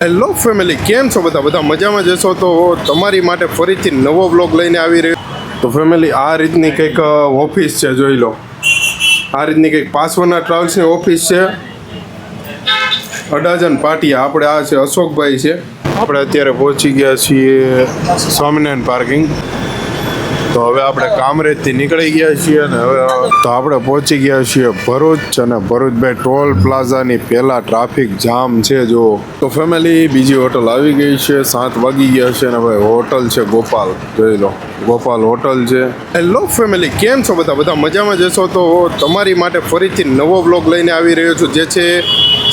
Hello family, કેમ છો બધા મજામાં જશો તો તમારી માટે ફરીથી નવો વ્લોગ લઈને આવી રહ્યો. તો ફેમિલી, આ રીતની કંઈક ઓફિસ છે, જોઈ લો. આ રીતની કંઈક પાસવાના ટ્રાવેલ્સની ઓફિસ છે, અડાજણ પાટિયા. આપણે આ છે અશોકભાઈ છે. આપણે અત્યારે પહોંચી ગયા છીએ સ્વામિનારાયણ પાર્કિંગ. તો હવે આપણે કામરેજથી નીકળી ગયા છીએ અને હવે તો આપણે પહોંચી ગયા છીએ ભરૂચ. અને ભરૂચભાઈ ટોલ પ્લાઝાની પહેલાં ટ્રાફિક જામ છે જો. તો ફેમિલી, બીજી હોટલ આવી ગઈ છે, 7 વાગી ગયા છે. અને ભાઈ હોટલ છે ગોપાલ, જોઈ લો, ગોપાલ હોટલ છે. હેલો ફેમિલી, કેમ છો બધા મજામાં જશો તો તમારી માટે ફરીથી નવો વ્લોગ લઈને આવી રહ્યો છું, જે છે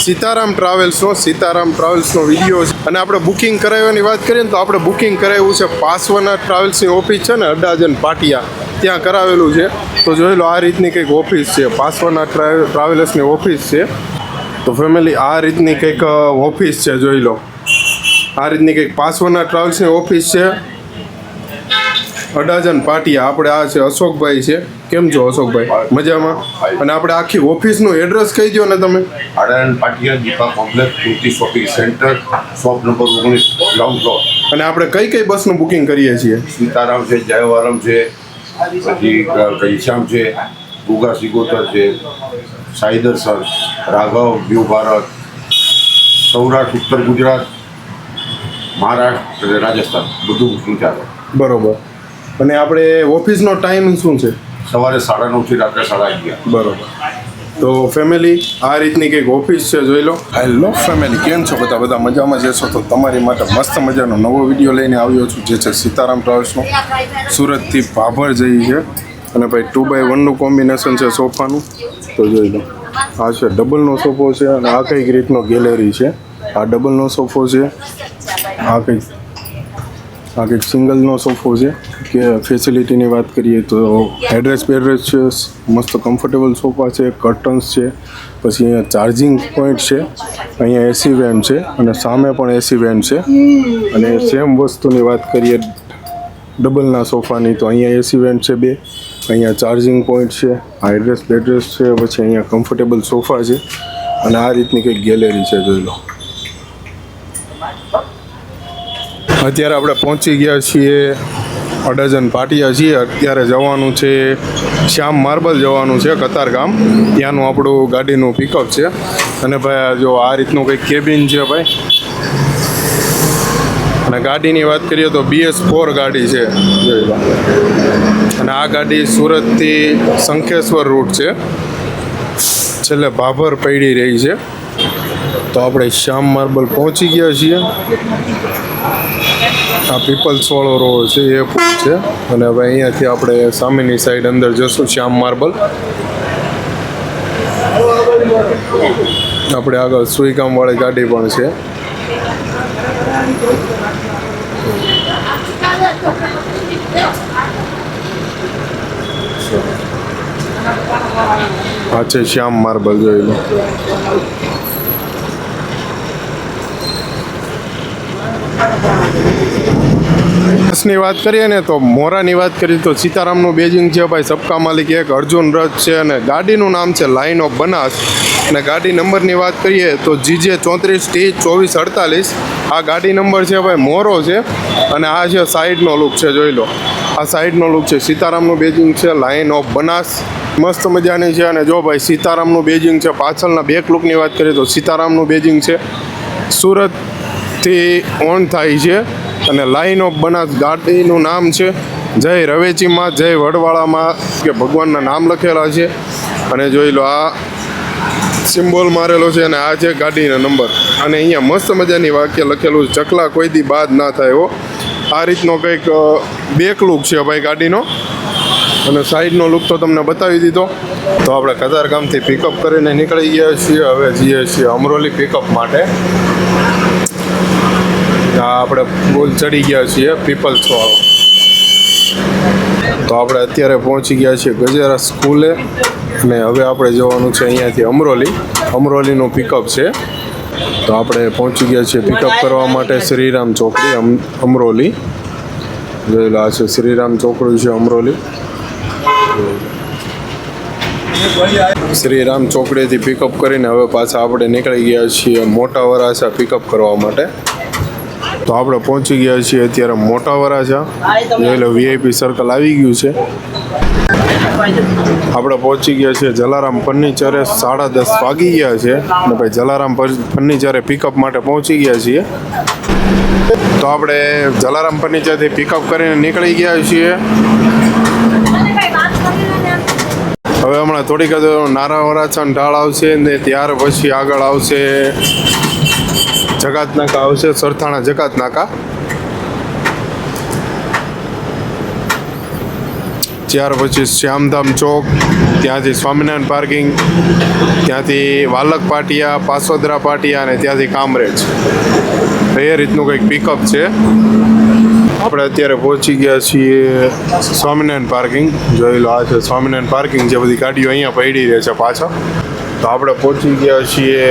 સીતારામ ટ્રાવેલ્સનો વિડીયો છે. અને આપણે બુકિંગ કરાવવાની વાત કરીએ ને તો આપણે બુકિંગ કરાવ્યું છે પાસવાના ટ્રાવેલ્સની ઓફિસ છે ને, અડાજણ પાટિયા, ત્યાં કરાવેલું છે. તો જોઈ લો, આ રીતની કંઈક ઓફિસ છે, પાસવાના ટ્રાવેલ્સની ઓફિસ છે. તો ફેમિલી, આ રીતની કંઈક ઓફિસ છે, જોઈ લો. આ રીતની કંઈક પાસવાના ટ્રાવેલ્સની ઓફિસ છે, અડાજણ પાટિયા. આપણે આ છે અશોકભાઈ છે. કેમ છો અશોકભાઈ? મજામાં. અને આપણે આખી ઓફિસનું એડ્રેસ કહી દો ને તમે. Adajan Patiya, Deepa complex, Kruti shopping centre, shop number 19, ground floor. અને આપણે કઈ બસનું બુકિંગ કરીએ છીએ? સીતારામ છે, જયવારમ છે, પછી ઘનશ્યામ છે, ગુગા સિગોતર છે, સાઈ દર્શન, રાઘવ, વ્યૂ ભારત, સૌરાષ્ટ્ર, ઉત્તર ગુજરાત, મહારાષ્ટ્ર અને રાજસ્થાન, બધું બુકિંગ ચાલે. બરોબર. અને આપણે ઓફિસનો ટાઈમ શું છે? સવારે 9:30 થી રાત્રે 11:30. બરોબર. તો ફેમિલી, આ રીતની કંઈક ઓફિસ છે, જોઈ લો. હેલો ફેમિલી, કેમ છો બધા મજામાં જશો તો તમારી માટે મસ્ત મજાનો નવો વિડીયો લઈને આવ્યો છું, જે છે સીતારામ ટ્રાવેલ્સનો. સુરતથી ભાભર જઈ છે. અને ભાઈ 2x1નું કોમ્બિનેશન છે સોફાનું. તો જોઈ લો, આ છે ડબલનો સોફો છે. અને આ કંઈક રીતનો ગેલેરી છે. આ ડબલનો સોફો છે. આ કંઈક સિંગલનો સોફો છે. કે ફેસિલિટીની વાત કરીએ તો એડ્રેસ છે, મસ્ત કમ્ફર્ટેબલ સોફા છે, કર્ટન્સ છે. પછી અહીંયા ચાર્જિંગ પોઈન્ટ છે, અહીંયા એસી વેન્ટ છે, અને સામે પણ એસી વેન્ટ છે. અને સેમ વસ્તુની વાત કરીએ ડબલના સોફાની, તો અહીંયા એસી વેન્ટ છે 2, અહીંયા ચાર્જિંગ પોઈન્ટ છે, આ એડ્રેસ છે. પછી અહીંયા કમ્ફર્ટેબલ સોફા છે. અને આ રીતની કંઈક ગેલેરી છે, જોઈ લો. અત્યારે આપણે પહોંચી ગયા છીએ અડાજણ પાટિયા છીએ. અત્યારે જવાનું છે શ્યામ માર્બલ, જવાનું છે કતારગામ. ત્યાંનું આપણું ગાડીનું પિકઅપ છે. અને ભાઈ જો આ રીતનું કંઈક કેબિન છે ભાઈ. અને ગાડીની વાત કરીએ તો BS4 ગાડી છે, જોઈ લો. અને આ ગાડી સુરતથી શંખેશ્વર રૂટ છે, છેલ્લે ભાભર પડી રહી છે. તો આપણે શ્યામ માર્બલ પહોંચી ગયા છીએ. આ પીપલ્સ વાળો રો છે, એ પણ છે. અને હવે અહીંયાથી આપણે સામેની સાઈડ અંદર જશું શ્યામ માર્બલ. આપણે આગળ સુઈગામ વાળી ગાડી પણ છે. આ છે શ્યામ માર્બલ, જોઈ લો. ની વાત કરીએ ને તો મોરાની વાત કરીએ તો સીતારામનું બેજિંગ છે ભાઈ. સબકા માલિક એક અર્જુન રથ છે. અને ગાડીનું નામ છે લાઇન ઓફ બનાસ. અને ગાડી નંબરની વાત કરીએ તો GJ 34T2448. આ ગાડી નંબર છે ભાઈ, મોરો છે. અને આ છે સાઈડનો લુક છે, જોઈ લો. આ સાઈડનો લુક છે. સીતારામનું બેજિંગ છે, લાઇન ઓફ બનાસ, મસ્ત મજાની છે. અને જો ભાઈ, સીતારામનું બેજિંગ છે. પાછળના બેક લુકની વાત કરીએ તો સીતારામનું બેજિંગ છે, સુરતથી ઓન થાય છે. અને લાઇન ઓફ બનાસ ગાડીનું નામ છે. જય રવેચીમાં, જય વડવાળામાં કે ભગવાનના નામ લખેલા છે. અને જોઈ લો, આ સિમ્બોલ મારેલો છે. અને આ છે ગાડીનો નંબર. અને અહીંયા મસ્ત મજાની વાક્ય લખેલું છે, ચકલા કોઈ દી બાદ ના થાય હો. આ રીતનો કંઈક બેક લુક છે ભાઈ ગાડીનો. અને સાઈડનો લુક તો તમને બતાવી દીધો. તો આપણે કતારગામથી પિકઅપ કરીને નીકળી ગયા છીએ. હવે જઈએ છીએ અમરોલી પિકઅપ માટે. આપણે પુલ ચડી ગયા છીએ પીપલ્સ વાળો. તો આપણે અત્યારે પહોંચી ગયા છીએ ગજેરા સ્કૂલે. અને હવે આપણે જવાનું છે અહીંયાથી અમરોલીનું પિકઅપ છે. તો આપણે પહોંચી ગયા છીએ પિકઅપ કરવા માટે શ્રીરામ ચોકડી, અમરોલી. જોઈ લો, આ છે શ્રીરામ ચોકડી છે, અમરોલી. શ્રી રામ ચોકડીથી પિકઅપ કરીને હવે પાછા આપણે નીકળી ગયા છીએ મોટા વરાછા પિકઅપ કરવા માટે. તો આપણે પહોંચી ગયા છીએ અત્યારે મોટા વરાછા. જોઈ લો VIP સર્કલ આવી ગયું છે. આપણે પહોંચી ગયા છીએ જલારામ ફર્નિચરે. 10:30 વાગી ગયા છે અને ભાઈ જલારામ ફર્નિચરે પિકઅપ માટે પહોંચી ગયા છીએ. તો આપણે જલારામ ફર્નિચરથી પિકઅપ કરીને નીકળી ગયા છીએ. હવે હમણાં થોડીક જ નાના વરાછા ઢાળ આવશે ને ત્યાર પછી આગળ આવશે જકાત નાકા આવશે, સરથાણા જકાત નાકા. ત્યાર પછી શ્યામધામ ચોક, ત્યાંથી સ્વામિનારાયણ પાર્કિંગ, ત્યાંથી વાલક પાટિયા, પાસોદરા પાટિયા અને ત્યાંથી કામરેજ. એ રીતનું કંઈક પિકઅપ છે. આપણે અત્યારે પહોંચી ગયા છીએ સ્વામિનારાયણ પાર્કિંગ. જોઈ લો, આ છે સ્વામિનારાયણ પાર્કિંગ છે. બધી ગાડીઓ અહીંયા પડી રહે છે પાછળ. તો આપણે પહોંચી ગયા છીએ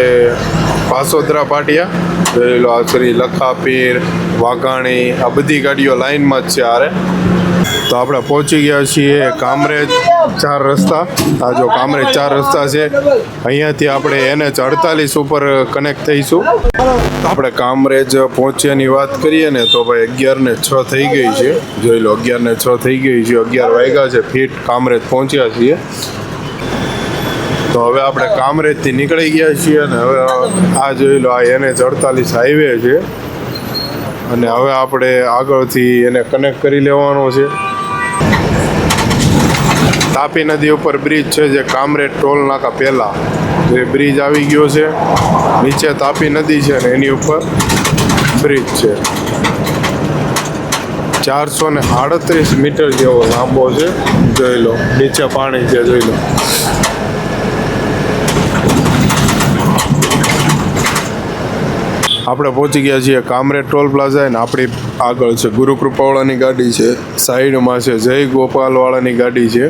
પાસોદરા પાટિયા. જોઈ લો, આ શ્રી લખાપીર, વાઘાણી, આ બધી ગાડીઓ લાઈનમાં જ છે આરે. તો આપણે પહોંચી ગયા છીએ કામરેજ 4 રસ્તા. આ જો કામરેજ 4 રસ્તા છે. અહીંયાથી આપણે NH48 ઉપર કનેક્ટ થઈશું. આપણે કામરેજ પહોંચ્યાની વાત કરીએ ને તો ભાઈ 11:06 થઈ ગઈ છે. જોઈ લો, 11:06 થઈ ગઈ છે. 11 વાગ્યા છે ફીટ કામરેજ પહોંચ્યા છીએ. તો હવે આપણે કામરેજથી નીકળી ગયા છીએ અને હવે આ જોઈ લો, આ NH48 હાઈવે છે અને હવે આપણે આગળથી એને કનેક્ટ કરી લેવાનો છે. તાપી નદી ઉપર બ્રિજ છે જે કામરેજ ટોલ નાકા પહેલાં જે બ્રિજ આવી ગયો છે. નીચે તાપી નદી છે અને એની ઉપર બ્રિજ છે. 438 મીટર જેવો લાંબો છે. જોઈ લો, નીચે પાણી છે. જોઈ લો, આપણે પહોંચી ગયા છીએ કામરેજ ટોલ પ્લાઝા. અને આપણી આગળ છે ગુરુકૃપાવાળાની ગાડી છે, સાઈડમાં છે જય ગોપાલવાળાની ગાડી છે.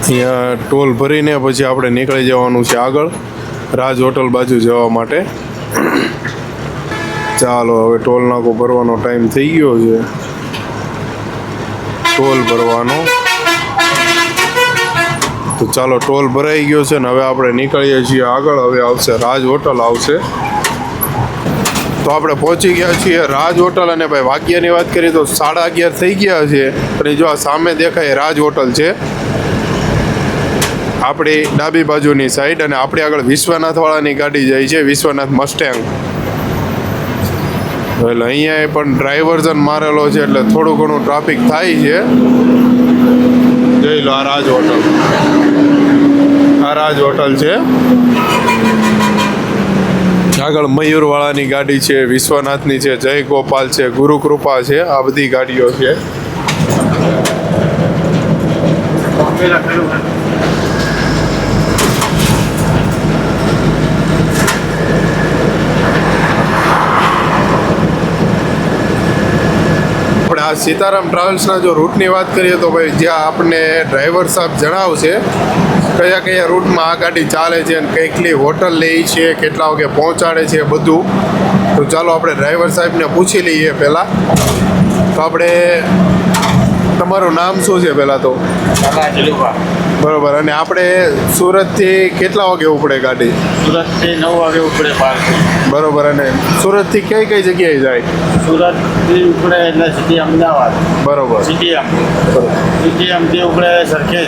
અહીંયા ટોલ ભરીને પછી આપણે નીકળી જવાનું છે આગળ રાજ હોટલ બાજુ જવા માટે. ચાલો, હવે ટોલ નાકો ભરવાનો ટાઈમ થઈ ગયો છે. ટોલ ભરવાનો. તો ચાલો, ટોલ ભરાઈ ગયો છે ને હવે આપણે નીકળીએ છીએ આગળ. હવે આવશે રાજ હોટલ આવશે. તો આપણે પહોંચી ગયા છીએ રાજ હોટલ. અને ભાઈ વાગ્યાની વાત કરીએ તો 11:30 થઈ ગયા છે. અને જો આ સામે દેખાય રાજ હોટલ છે આપણી ડાબી બાજુની સાઈડ. અને આપણી આગળ વિશ્વનાથવાળાની ગાડી જાય છે, વિશ્વનાથ મસ્ટેંગ. એટલે અહીંયા પણ ડ્રાઈવર્ઝન મારેલો છે એટલે થોડું ઘણું ટ્રાફિક થાય છે. જોઈ લો, આ રાજ હોટલ. આ રાજ હોટલ છે. આગળ મયુરવાળાની ગાડી છે, વિશ્વનાથની છે, જય ગોપાલ છે, ગુરુકૃપા છે. આ બધી ગાડીઓ છે. આપણે આ સીતારામ ટ્રાવેલ્સના જો રૂટની વાત કરીએ તો ભાઈ જ્યાં આપણને ડ્રાઈવર સાહેબ જણાવશે કયા કયા રૂટમાં આ ગાડી ચાલે છે અને કેટલી હોટલ લે છે, કેટલા વાગે પહોંચાડે છે, બધું. તો ચાલો આપણે ડ્રાઈવર સાહેબને પૂછી લઈએ પહેલાં. તો આપણે, તમારું નામ શું છે પહેલાં તો? બરોબર. અને આપણે સુરતથી કેટલા વાગે ઉપડે ગાડી? સુરતથી 9 વાગે ઉપડે બહારથી. બરોબર. અને સુરતથી કઈ કઈ જગ્યાએ જાય? સુરતથી ઉપડે એટલે સીધી અમદાવાદ. બરોબર. સીટીએમથી ઉપડે સરખેજ.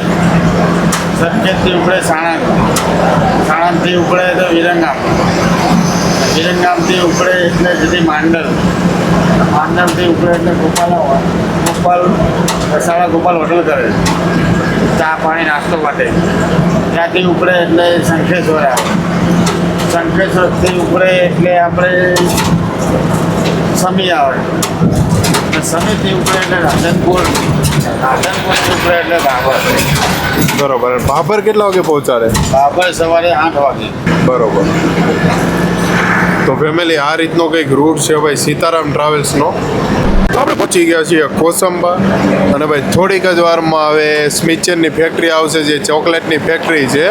સરખેજથી ઉપડે સાણંદ. સાણંદથી ઉપડે તો વિરંગામ. વિરંગામથી ઉપડે એટલે સીધી માંડલ. માંડલથી ઉપડે એટલે ગોપાલ રસાળા ગોપાલ હોટલ કરે, ચા પાણી નાસ્તો માટે. ત્યાંથી ઉપડે એટલે શંખેશ્વર આવે. શંખેશ્વરથી ઉપડે એટલે આપણે સમી આવે. સમીથી ઉપડે એટલે રાધનપુર. રાધનપુરથી ઉપડે એટલે બાબર. બરોબર. બાબર કેટલા વાગે પહોંચાડે? બાબર સવારે 8 વાગે. બરોબર. તો ફેમિલી આ રીતનો કંઈક રૂટ છે ભાઈ સીતારામ ટ્રાવેલ્સનો. આપણે પહોંચી ગયા છીએ કોસંબા. અને ભાઈ થોડીક જ વારમાં હવે સ્મિચરની ફેક્ટરી આવશે જે ચોકલેટની ફેક્ટરી છે.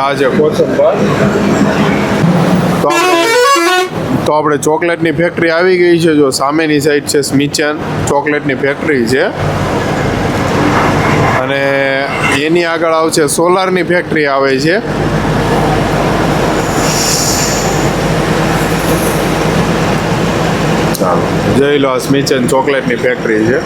આ છે કોસંબા. તો આપણે તો આપણે ચોકલેટની ફેક્ટરી આવી ગઈ છે. જો સામેની સાઈડ છે સ્મિચન ચોકલેટની ફેક્ટરી છે અને એની આગળ આવશે સોલારની ફેક્ટરી આવે છે. ચાલો જોઈ લો, આ સ્મિચન ચોકલેટની ફેક્ટરી છે.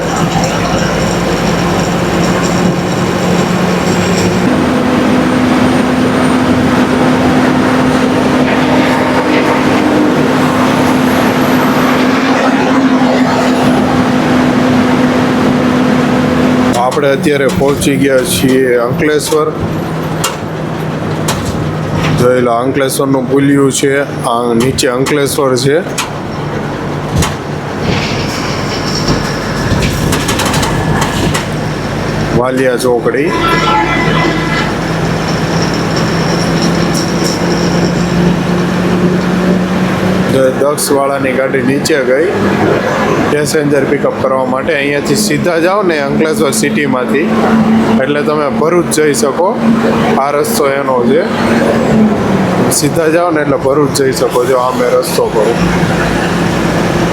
આપણે અત્યારે પહોંચી ગયા છીએ અંકલેશ્વર. જોઈ લો, અંકલેશ્વરનું પુલિયું છે, આ નીચે અંકલેશ્વર છે. વાલિયા ચોકડી. દક્ષવાળાની ગાડી નીચે ગઈ પેસેન્જર પિકઅપ કરવા માટે. અહીંયાથી સીધા જાઓ ને અંકલેશ્વર સિટીમાંથી એટલે તમે ભરૂચ જઈ શકો. આ રસ્તો એનો છે. સીધા જાઓ ને એટલે ભરૂચ જઈ શકો. જો આ મેં રસ્તો કરું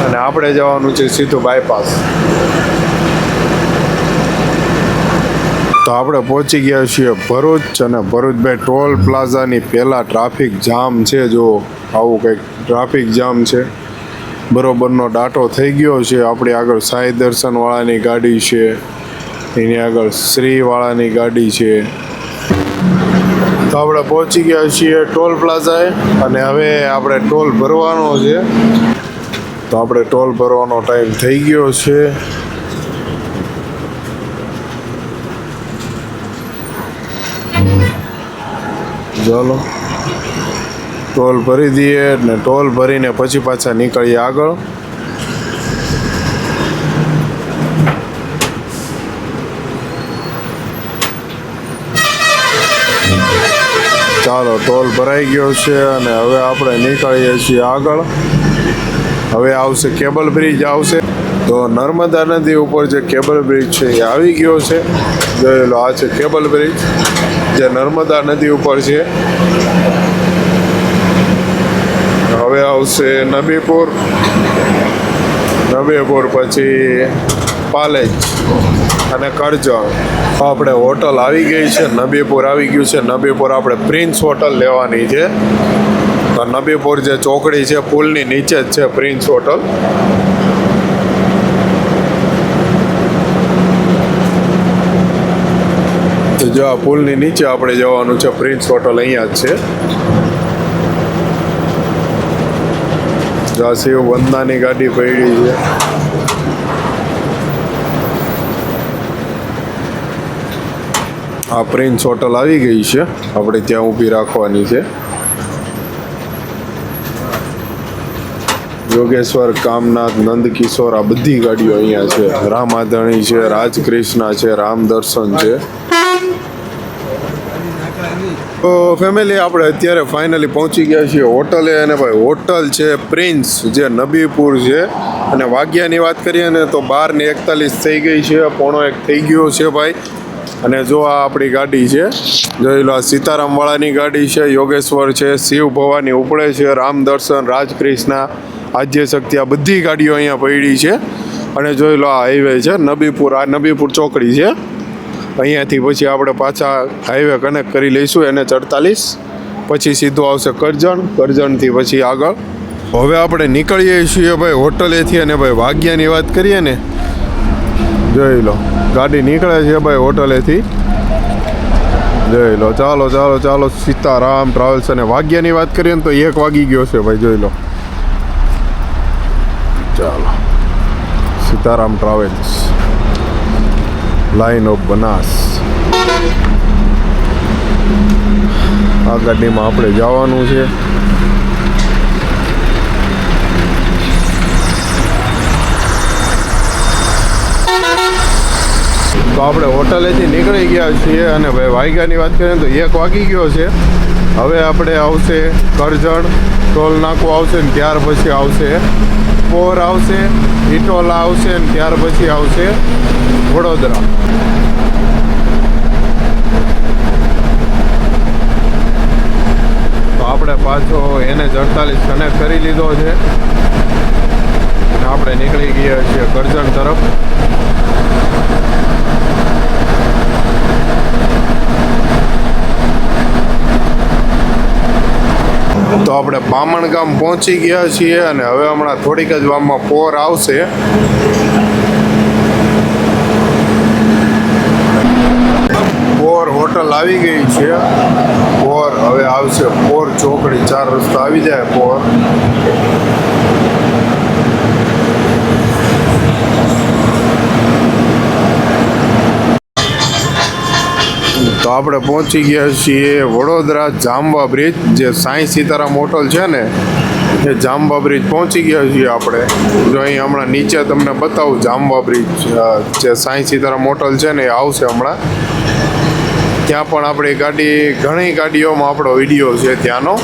અને આપણે જવાનું છે સીધું બાયપાસ. તો આપણે પહોંચી ગયા છીએ ભરૂચ અને ભરૂચ ભાઈ ટોલ પ્લાઝાની પહેલાં ટ્રાફિક જામ છે. જો આવું કંઈક ટ્રાફિક જામ છે. બરોબરનો ડાટો થઈ ગયો છે. આપણી આગળ સાઈ દર્શનવાળાની ગાડી છે, એની આગળ શ્રીવાળાની ગાડી છે. તો આપણે પહોંચી ગયા છીએ ટોલ પ્લાઝાએ અને હવે આપણે ટોલ ભરવાનો છે. તો આપણે ટોલ ભરવાનો ટાઈમ થઈ ગયો છે. ચાલો ટોલ ભરી દઈએ ને ટોલ ભરીને પછી પાછા નીકળીએ આગળ. ચાલો ટોલ ભરાઈ ગયો છે અને હવે આપણે નીકળીએ છીએ આગળ. હવે આવશે કેબલ બ્રિજ આવશે. તો નર્મદા નદી ઉપર જે કેબલ બ્રિજ છે એ આવી ગયો છે. જોઈ લો, આ છે કેબલ બ્રિજ જે નર્મદા નદી ઉપર છે. હવે આવશે નબીપુર, નબીપુર પછી પાલેજ અને કરજણ. આપણે હોટલ આવી ગઈ છે, નબીપુર આવી ગયું છે. નબીપુર આપણે પ્રિન્સ હોટલ લેવાની છે. તો નબીપુર જે ચોકડી છે પુલની નીચે જ છે પ્રિન્સ હોટલ. તો જો આ પુલની નીચે આપણે જવાનું છે પ્રિન્સ હોટલ, અહીંયા જ છે. શિવ વંદનાની ગાડી પડી છે. આ પ્રિન્સ હોટલ આવી ગઈ છે, આપણે ત્યાં ઊભી રાખવાની છે. યોગેશ્વર, કામનાથ, નંદકિશોર આ બધી ગાડીઓ અહીંયા છે. રામાધણી છે, રાજકૃષ્ણા છે, રામ દર્શન છે. તો ફેમિલી આપણે અત્યારે ફાઇનલી પહોંચી ગયા છીએ હોટલે. અને ભાઈ હોટલ છે પ્રિન્સ જે નબીપુર છે. અને વાગ્યાની વાત કરીએ ને તો 12:41 થઈ ગઈ છે, 1:45 થઈ ગયો છે ભાઈ. અને જો આ આપણી ગાડી છે, જોઈ લો, આ સીતારામવાળાની ગાડી છે. યોગેશ્વર છે, શિવ ભવાની ઉપડે છે, રામ દર્શન, રાજકૃષ્ણા, આદ્ય શક્તિ આ બધી ગાડીઓ અહીંયા પડી છે. અને જોઈ લો, આ હાઈવે છે નબીપુર. આ નબીપુર ચોકડી છે. અહીંયાથી પછી આપણે પાછા હાઈવે કનેક્ટ કરી લઈશું NH48. પછી સીધું આવશે કરજણ, કરજણથી પછી આગળ. હવે આપણે નીકળીએ છીએ ભાઈ હોટલેથી. અને ભાઈ વાગ્યાની વાત કરીએ ને, જોઈ લો, ગાડી નીકળે છે ભાઈ હોટલેથી. જોઈ લો, ચાલો ચાલો ચાલો, સીતારામ ટ્રાવેલ્સ. અને વાગ્યાની વાત કરીએ ને તો 1 વાગી ગયો છે ભાઈ. જોઈ લો, ચાલો, Sitaram travels, line of Banas. આ ગાડીમાં આપણે જવાનું છે. તો આપણે હોટલેથી નીકળી ગયા છીએ. અને ભાઈ વાગ્યાની વાત કરીએ તો 1 વાગી ગયો છે. હવે આપણે આવશે કરજણ, ટોલ નાકું આવશે ને ત્યાર પછી આવશે પોર આવશે, ઇટોલા આવશે ને ત્યાર પછી આવશે વડોદરા. તો આપણે પાછો NH48 કનેક્ટ કરી લીધો છે અને આપણે નીકળી ગયા છીએ કરજણ તરફ. તો આપણે બામણ ગામ પહોંચી ગયા છીએ અને હવે હમણાં થોડીક જ વારમાં પોર આવશે. પોર હોટલ આવી ગઈ છે. પોર હવે આવશે પોર ચોકડી, 4 રસ્તા આવી જાય પોર. તો આપણે પહોંચી ગયા છીએ વડોદરા જાંબા બ્રિજ, જે સાંઈ સીતારામ હોટલ છે ને એ જાંબા બ્રિજ પહોંચી ગયા છીએ આપણે. જો અહીં હમણાં નીચે તમને બતાવું જાંબા બ્રિજ, જે સાંઈ સીતારામ હોટલ છે ને એ આવશે હમણાં. ત્યાં પણ આપણી ગાડી, ઘણી ગાડીઓમાં આપણો વિડીયો છે ત્યાંનો.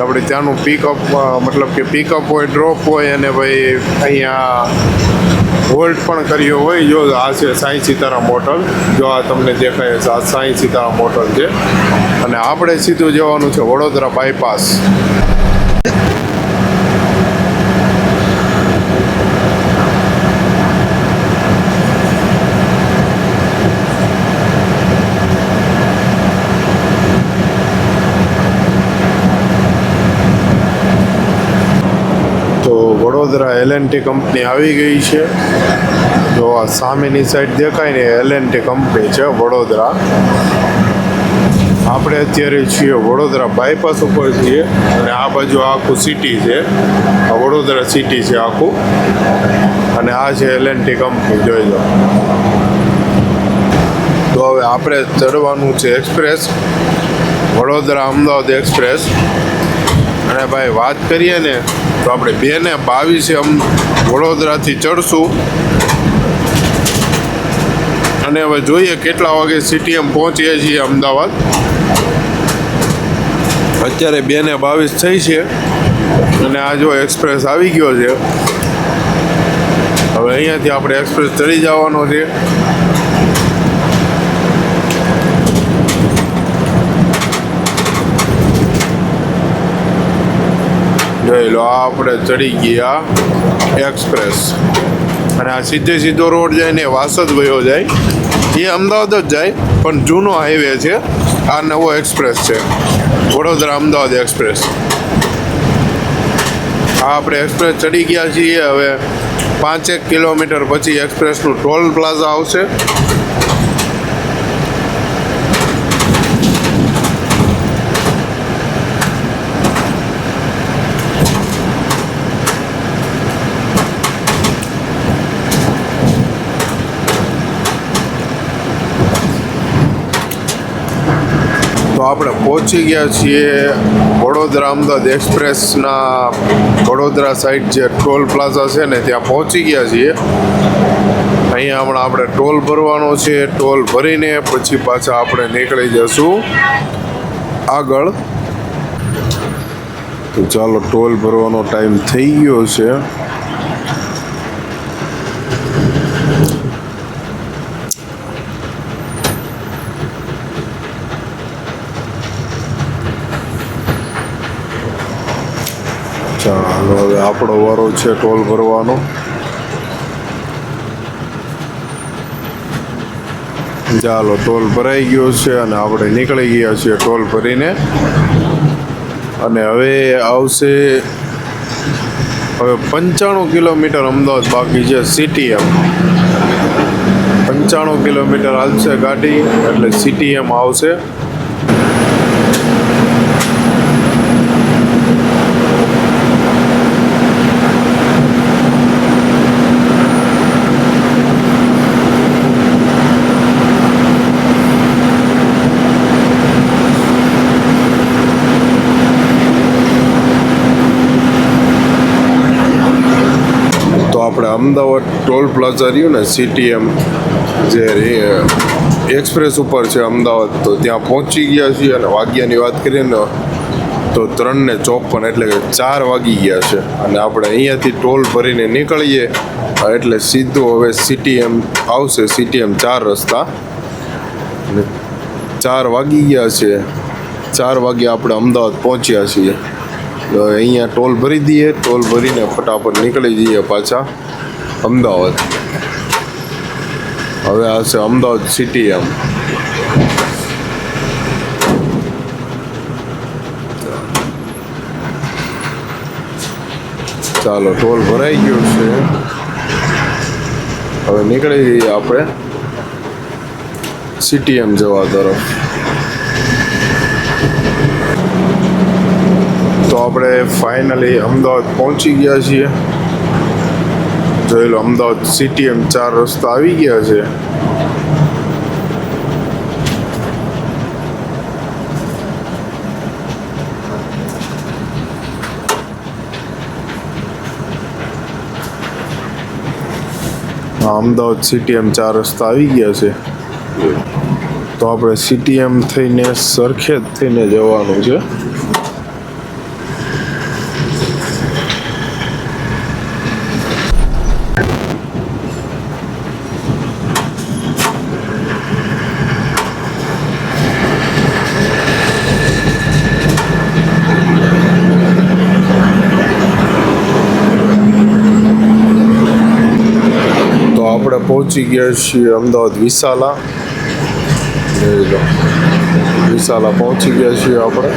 આપણે ત્યાંનું પિકઅપ, મતલબ કે પિકઅપ હોય, ડ્રોપ હોય અને ભાઈ અહીંયા હોલ્ડ પણ કર્યો હોય. જો આ છે સાંઈ સીતારામ હોટલ, જો આ તમને દેખાય છે, આ સાંઈ સીતારામ હોટલ છે. અને આપણે સીધું જવાનું છે Vadodara bypass. Vadodara L&T company આવી ગઈ છે. જો આ સામેની સાઈડ દેખાય ને L&T કંપની છે વડોદરા. આપણે અત્યારે છીએ વડોદરા બાયપાસ ઉપર છીએ અને આ બાજુ આખું સિટી છે, આ વડોદરા સિટી છે આખું. અને આ છે L&T કંપની, જોઈ લો. તો હવે આપણે ચડવાનું છે એક્સપ્રેસ, વડોદરા અમદાવાદ એક્સપ્રેસ. અને ભાઈ વાત કરીએ ને તો આપણે 2:22 વડોદરાથી ચડશું અને હવે જોઈએ કેટલા વાગે CTM પહોંચીએ છીએ અમદાવાદ. અત્યારે 2:22 થઈ છે અને આ જો એક્સપ્રેસ આવી ગયો છે. હવે અહીંયાથી આપણે એક્સપ્રેસ ચડી જવાનો છે. જોઈ લો, આ આપણે ચડી ગયા એક્સપ્રેસ અને આ સીધો રોડ જાય ને વાસદ વયો જાય, એ અમદાવાદ જ જાય પણ જૂનો હાઈવે છે. આ નવો એક્સપ્રેસ છે વડોદરા અમદાવાદ એક્સપ્રેસ. આ આપણે એક્સપ્રેસ ચડી ગયા છીએ. હવે 5 કિલોમીટર પછી એક્સપ્રેસનું ટોલ પ્લાઝા આવશે. તો આપણે પહોંચી ગયા છીએ વડોદરા અમદાવાદ એક્સપ્રેસના વડોદરા સાઈડ જે ટોલ પ્લાઝા છે ને ત્યાં પહોંચી ગયા છીએ. અહીંયા હમણાં આપણે ટોલ ભરવાનો છે. ટોલ ભરીને પછી પાછા આપણે નીકળી જશું આગળ. તો ચાલો, ટોલ ભરવાનો ટાઈમ થઈ ગયો છે. ચાલો, હવે આપણો વારો છે ટોલ ભરવાનો. ચાલો, ટોલ ભરાઈ ગયો છે અને આપણે નીકળી ગયા છીએ ટોલ ભરીને. અને હવે આવશે, હવે 95 કિલોમીટર અમદાવાદ બાકી છે CTM. 95 કિલોમીટર હાલશે ગાડી એટલે CTM આવશે. આપણે અમદાવાદ ટોલ પ્લાઝા રહ્યું ને CTM, જે એક્સપ્રેસ ઉપર છે અમદાવાદ, તો ત્યાં પહોંચી ગયા છીએ. અને વાગ્યાની વાત કરીએ ને તો 3:54 એટલે કે 4 વાગી ગયા છે. અને આપણે અહીંયાથી ટોલ ભરીને નીકળીએ એટલે સીધું હવે CTM આવશે. CTM 4 રસ્તા, અને 4 વાગી ગયા છે. 4 વાગે આપણે અમદાવાદ પહોંચ્યા છીએ. તો અહીંયા ટોલ ભરી દઈએ, ટોલ ભરીને ફટાફટ નીકળી જઈએ પાછા અમદાવાદ. હવે આ છે અમદાવાદ સિટી. એમ ચાલો, ટોલ ભરાઈ ગયો છે. હવે નીકળી જઈએ આપણે સિટી એમ જવા તરફ. તો આપણે ફાઇનલી અમદાવાદ પહોંચી ગયા છીએ. જોઈ લો, અમદાવાદ સિટી એમ 4 રસ્તા આવી ગયા છે. અમદાવાદ સિટી એમ 4 રસ્તા આવી ગયા છે. તો આપણે સિટી એમ થઈને સરખેજ થઈને જવાનું છે. આપણે પહોંચી ગયા છીએ અમદાવાદ વિશાલા. જોઈ લો, વિશાલા પહોંચી ગયા છીએ આપણે.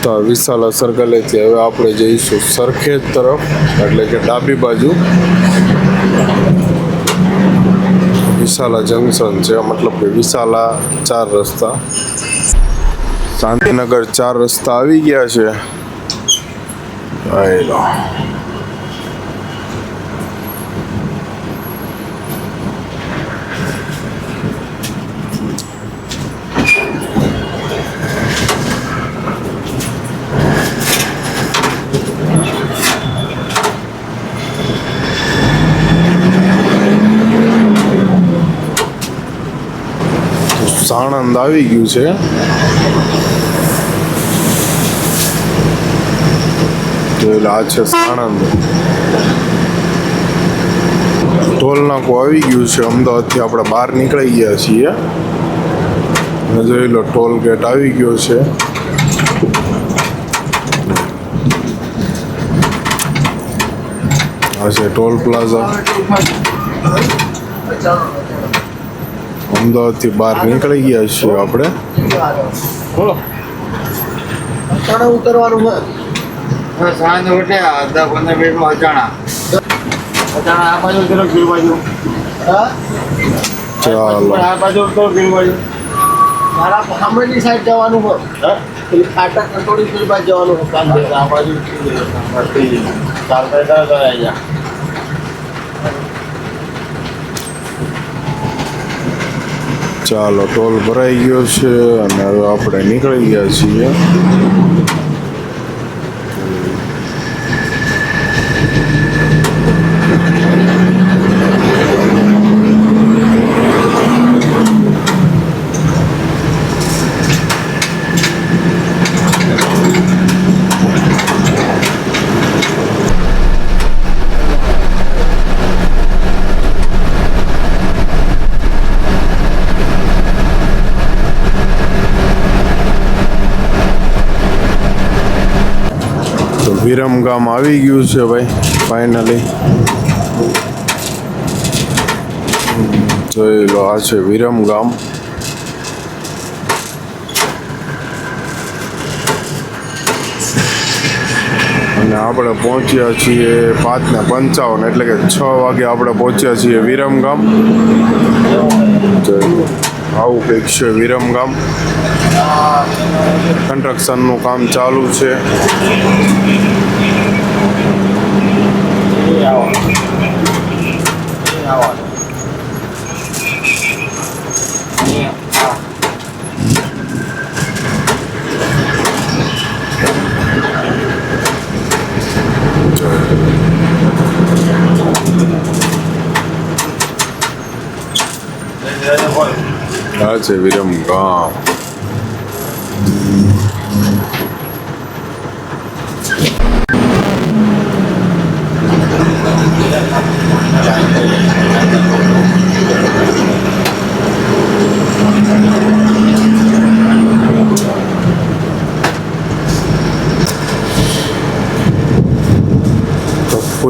તો વિશાલા સર્કલેથી હવે આપણે જઈશું સરખેજ તરફ, એટલે કે ડાબી બાજુ વિશાલા જંકશન છે. મતલબ કે વિશાલા 4 રસ્તા, શાંતિનગર 4 રસ્તા આવી ગયા છે. આયલો સાણંદ આવી ગયું છે. આ છે સાણંદ. ટોલ નાકું આવી ગયું છે. અમદાવાદથી આપણે બહાર નીકળી ગયા છીએ. જોઈ લો, ટોલ ગેટ આવી ગયો છે. આ છે ટોલ પ્લાઝા. અમદાવાદથી બહાર નીકળી ગયા છીએ આપણે. ઉતરવાનું સાંજ ઉઠે 10-15 મિનિટમાં અચાણા આ બાજુ ઉતરો, ગીર બાજુ. ચાલો, આ બાજુ ઉતરો, ગીર બાજુ. મારા સામેની સાઈડ જવાનું હોય, પેલી ફાટક કંટોળી પેલી બાજુ જવાનું હોય. આ બાજુ 4 આવી જા. ચાલો, ટોલ ભરાઈ ગયો છે અને હવે આપણે નીકળી ગયા છીએ. વિરમગામ આવી ગયું છે ભાઈ, ફાઇનલી. જોઈ લો, આ છે વિરમગામ. અને આપણે પહોંચ્યા છીએ 5:55, એટલે કે 6 વાગે આપણે પહોંચ્યા છીએ વિરમગામ. જોઈ લો, આવું કંઈક છે વિરમગામ. કન્સ્ટ્રક્શનનું કામ ચાલુ છે. આ છે વિરમગામ.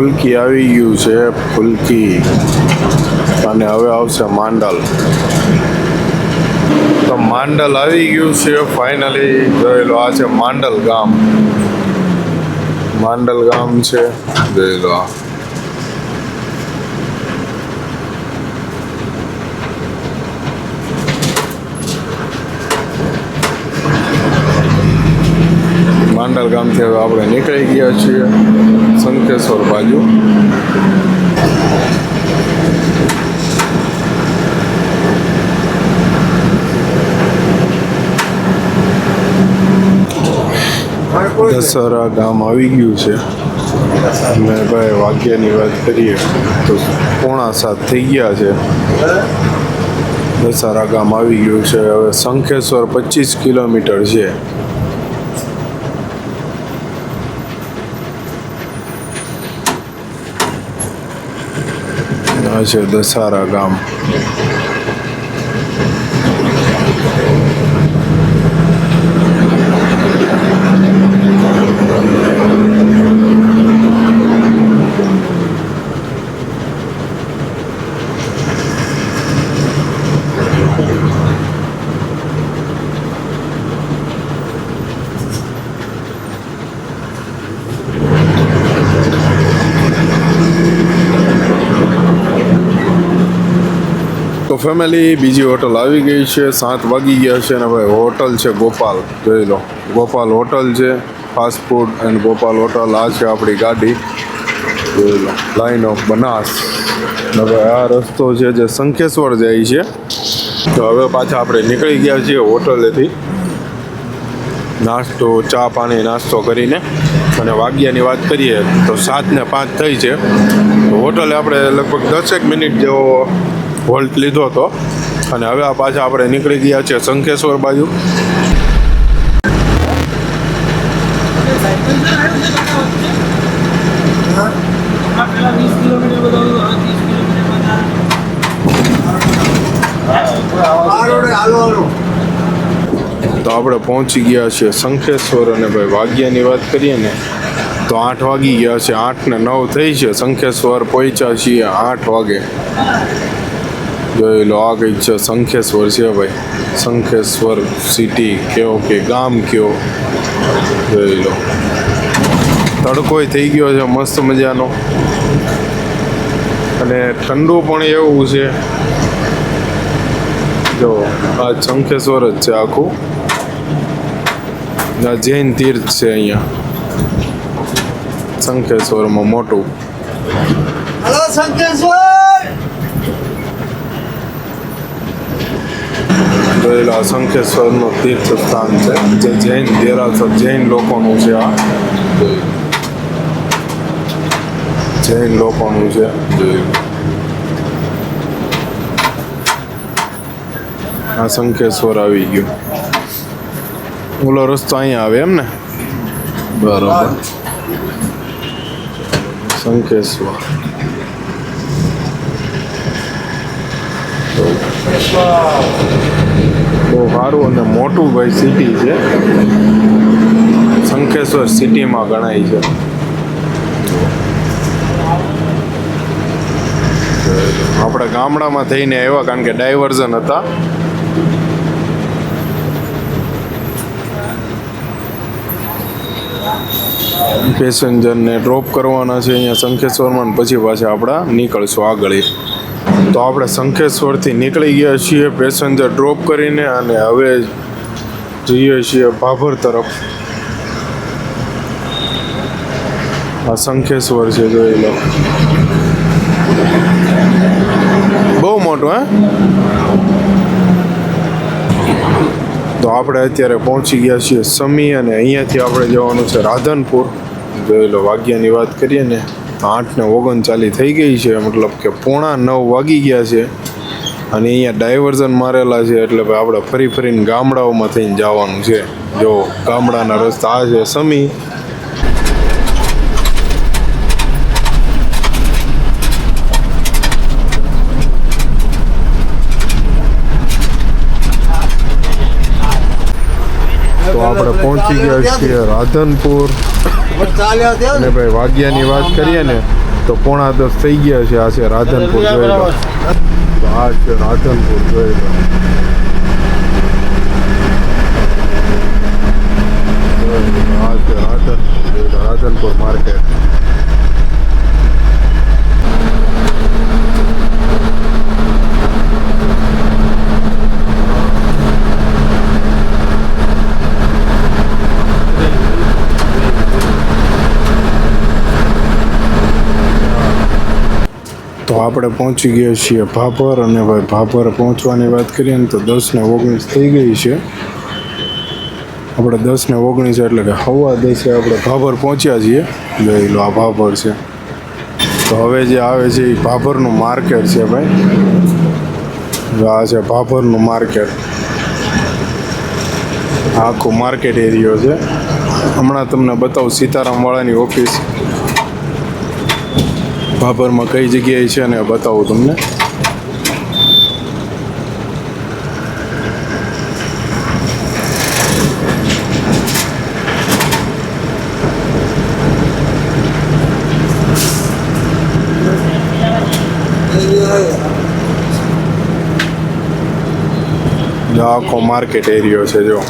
ફુલકી આવી ગયું છે, ફુલકી. અને હવે આવશે માંડલ. તો માંડલ આવી ગયું છે ફાઇનલી. જોઈ લો, આ છે માંડલ ગામ. માંડલ ગામ છે, જોઈ લો. માંડલ ગામથી હવે આપણે નીકળી ગયા છીએ શંખેશ્વર બાજુ. દશહરા ગામ આવી ગયું છે. અને ભાઈ વાગ્યાની વાત કરીએ તો 6:45 થઈ ગયા છે. દશહરા ગામ આવી ગયું છે. હવે શંખેશ્વર 25 કિલોમીટર છે. આ છે દશહરા ગામ. તો ફેમિલી બીજી હોટલ આવી ગઈ છે. 7 વાગી ગયા છે. અને ભાઈ હોટલ છે ગોપાલ. જોઈ લો, ગોપાલ હોટલ છે. Fast food and Gopal hotel. આ છે આપણી ગાડી. જોઈ લો, લાઈન ઓફ બનાસ. હવે આ રસ્તો છે જે શંખેશ્વર જાય છે. તો હવે પાછા આપણે નીકળી ગયા છીએ હોટલેથી. નાસ્તો, ચા પાણી નાસ્તો કરીને. અને વાગ્યાની વાત કરીએ તો 7:05 થઈ છે. તો હોટલે આપણે લગભગ 10 મિનિટ જેવો હોલ્ટ લીધો હતો. અને હવે આ પાછા આપણે નીકળી ગયા છે શંખેશ્વર બાજુ. તો આપણે પહોંચી ગયા છીએ શંખેશ્વર. અને ભાઈ વાગ્યાની વાત કરીએ ને તો 8 વાગી ગયા છે. 8:09 થઈ છે. શંખેશ્વર પહોંચ્યા છીએ 8 વાગે. જોઈ લો, આ કંઈક છે શંખેશ્વર છે ભાઈ. શંખેશ્વર સિટી કયો કે ગામ કયો. જોઈ લો, તડકોય થઈ ગયો છે મસ્ત મજાનો. અને ઠંડુ પણ એવું છે. જો આ શંખેશ્વર જ છે આખું. આ જૈન તીર્થ છે અહીંયા શંખેશ્વરમાં મોટું. હલો શંકેશ્વર. જોઈ લો, આ શંખેશ્વરનું તીર્થ સ્થાન છે જે જૈન દેરાસર, જૈન લોકોનું છે. આ જૈન લોકોનું છે. જોઈ લો, આ શંખેશ્વર આવી ગયું. ઓલો રસ્તો અહીંયા આવે એમ ને? બરોબર. શંખેશ્વર બહુ સારું અને મોટું ભાઈ સિટી છે. શંખેશ્વર સિટીમાં ગણાય છે. આપણે ગામડામાં થઈને આવ્યા કારણ કે ડાયવર્ઝન હતા. પેસેન્જરને ડ્રોપ કરવાના છે અહીંયા શંખેશ્વરમાં. પછી પાછા આપણા નીકળશું આગળ. તો આપણે શંખેશ્વરથી નીકળી ગયા છીએ પેસેન્જર ડ્રોપ કરીને. અને હવે જઈએ છીએ ભાભર તરફ. આ શંખેશ્વર છે, જોઈ લો. બહુ મોટું હે. તો આપણે અત્યારે પહોંચી ગયા છીએ સમી. અને અહીંયાથી આપણે જવાનું છે રાધનપુર. જોઈ લો, વાગ્યાની વાત કરીએ ને 8:39 થઈ ગઈ છે. મતલબ કે 8:45 વાગી ગયા છે. અને અહીંયા ડાયવર્ઝન મારેલા છે. એટલે ભાઈ આપણે ફરી ફરીને ગામડાઓમાં થઈને જવાનું છે. જો ગામડાના રસ્તા આ છે સમી. તો આપણે પહોંચી ગયા છીએ રાધનપુર. અને ભાઈ વાગ્યાની વાત કરીએ ને તો 9:30 થઈ ગયા છે. આ છે રાધનપુર, જોઈ લો. તો આ છે રાધનપુર, જોઈ લો. આ છે રાધનપુર, જોઈ લો. રાધનપુર માર્કેટ. તો આપણે પહોંચી ગયા છીએ ભાભર, અને ભાઈ ભાભર પહોંચવાની વાત કરીએ ને તો 10:19 થઈ ગઈ છે. આપણે 10:19 એટલે કે 10:15 આપણે ભાભર પહોંચ્યા છીએ. જોઈ લો, આ ભાભર છે. તો હવે જે આવે છે એ ભાભરનું માર્કેટ છે ભાઈ. આ છે ભાભરનું માર્કેટ. આખો માર્કેટ એરિયો છે. હમણાં તમને બતાવું સીતારામવાળાની ઓફિસ ભાભરમાં કઈ જગ્યાએ છે અને બતાવું તમને. આખો માર્કેટ એરિયો છે. જો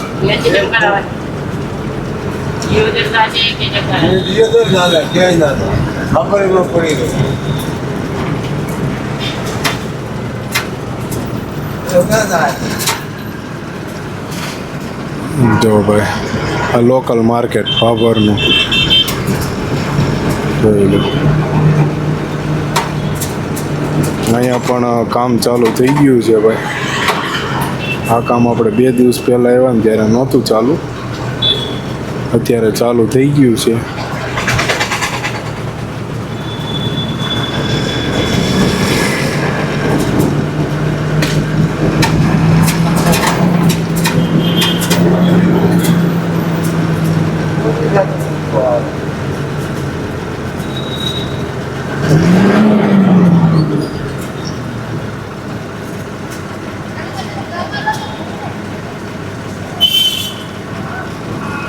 જો ભાઈ, આ લોકલ માર્કેટ ભાભરનું જોઈ લો. અહીંયા પણ કામ ચાલુ થઈ ગયું છે ભાઈ. આ કામ આપણે 2 દિવસ પહેલાં આવ્યા ને ત્યારે નહોતું ચાલુ, અત્યારે ચાલુ થઈ ગયું છે.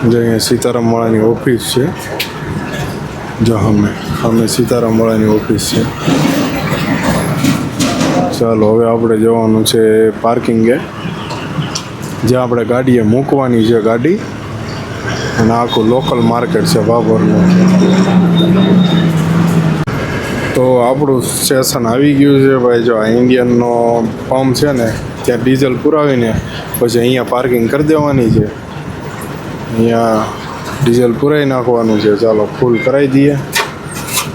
जो અહીંયા સીતારામવાળાની ઓફિસ છે. જો અમે સીતારામવાળાની ઓફિસ છે. ચાલો હવે આપણે જવાનું છે પાર્કિંગે, જ્યાં આપણે ગાડીએ મૂકવાની છે ગાડી. અને આખું લોકલ માર્કેટ છે ભાભરનું. તો આપણું સ્ટેશન આવી ગયું છે ભાઈ. જો આ ઇન્ડિયનનો પંપ છે ને, ત્યાં ડીઝલ પુરાવીને પછી અહીંયા પાર્કિંગ કરી દેવાની છે. અહીંયા ડીઝલ પુરાઈ નાખવાનું છે. ચાલો ફૂલ કરાવી દઈએ,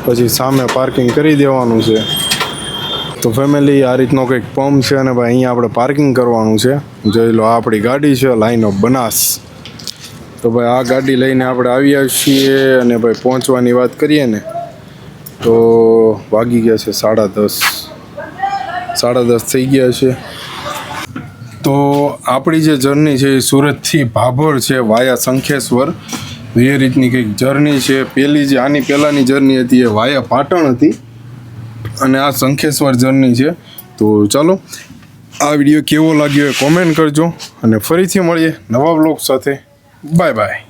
પછી સામે પાર્કિંગ કરી દેવાનું છે. તો ફેમિલી, આ રીતનો કંઈક પંપ છે અને ભાઈ અહીંયા આપણે પાર્કિંગ કરવાનું છે. જોઈ લો, આ આપણી ગાડી છે લાઈન ઓફ બનાસ. તો ભાઈ આ ગાડી લઈને આપણે આવ્યા છીએ. અને ભાઈ પહોંચવાની વાત કરીએ ને તો વાગી ગયા છે 10:30 થઈ ગયા છે. તો આપણી જે જર્ની છે એ સુરતથી ભાભર છે વાયા શંખેશ્વર. એ રીતની કંઈક જર્ની છે. આની પહેલાંની જર્ની હતી એ વાયા પાટણ હતી, અને આ શંખેશ્વર જર્ની છે. તો ચાલો, આ વિડીયો કેવો લાગ્યો એ કોમેન્ટ કરજો, અને ફરીથી મળીએ નવા વ્લોગ સાથે. Bye bye.